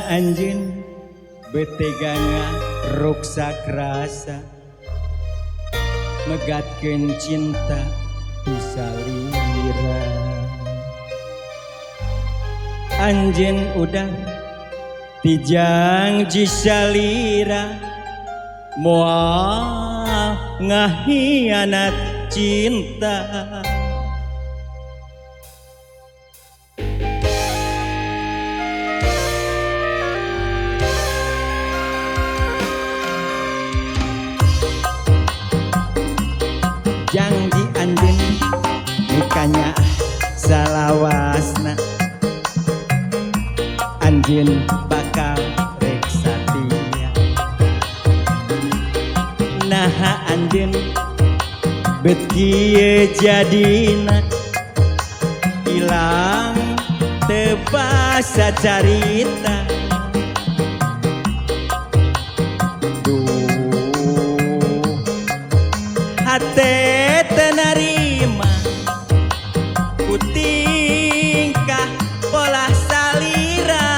anjeun beteganga ruksak rasa megatkeun cinta disalira anjeun udah tijang jisalira moal ngahianat cinta janji anjeun nikahnya salawasna anjeun bakal rek satia naha anjeun bet kieu jadina ilang teu basa carita hate tenarima ku tingkah pola salira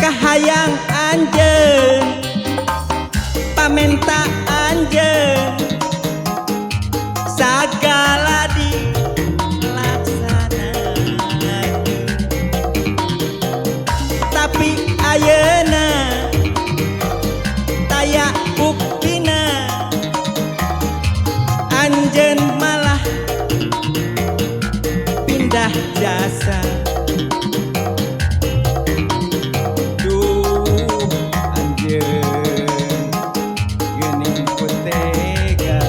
kahayang anjeun pamenta anjeun sagala dilaksanakeun tapi ayeuna taya buktina anjeun malah pindah jasa duh anjeun geuning ku tega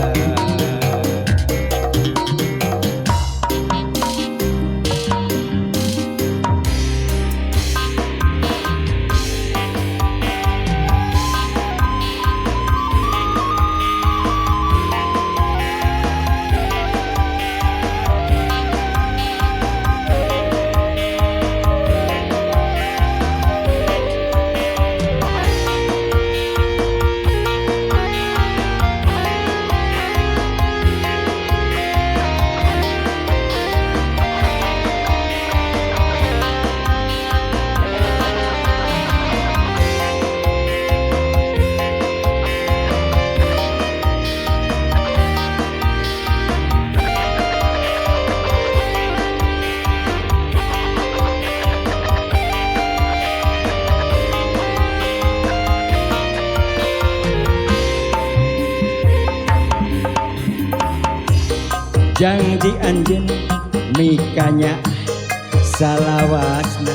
janji anjeun mikanya salawasna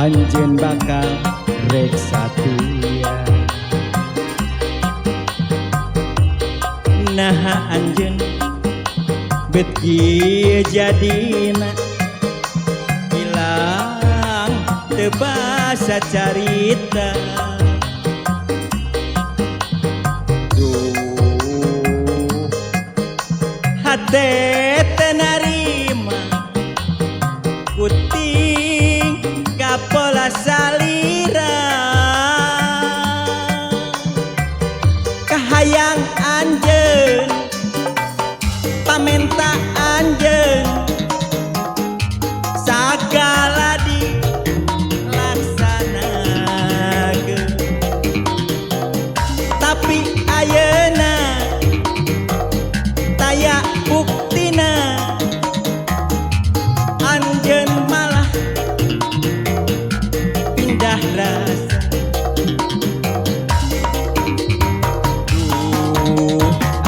anjeun bakal rek satia naha anjeun bet kieu jadina ilang teu basa carita hate tenarima ku tingkah pola salira kahayang anjeun pamenta anjeun sagala dilaksanakeun tapi ayeuna taya buktina anjeun malah pindah rasa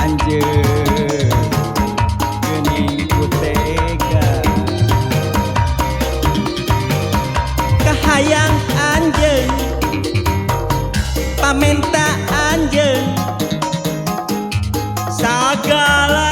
anjeun geuning ku tega kahayang anjeun pamenta anjeun sagala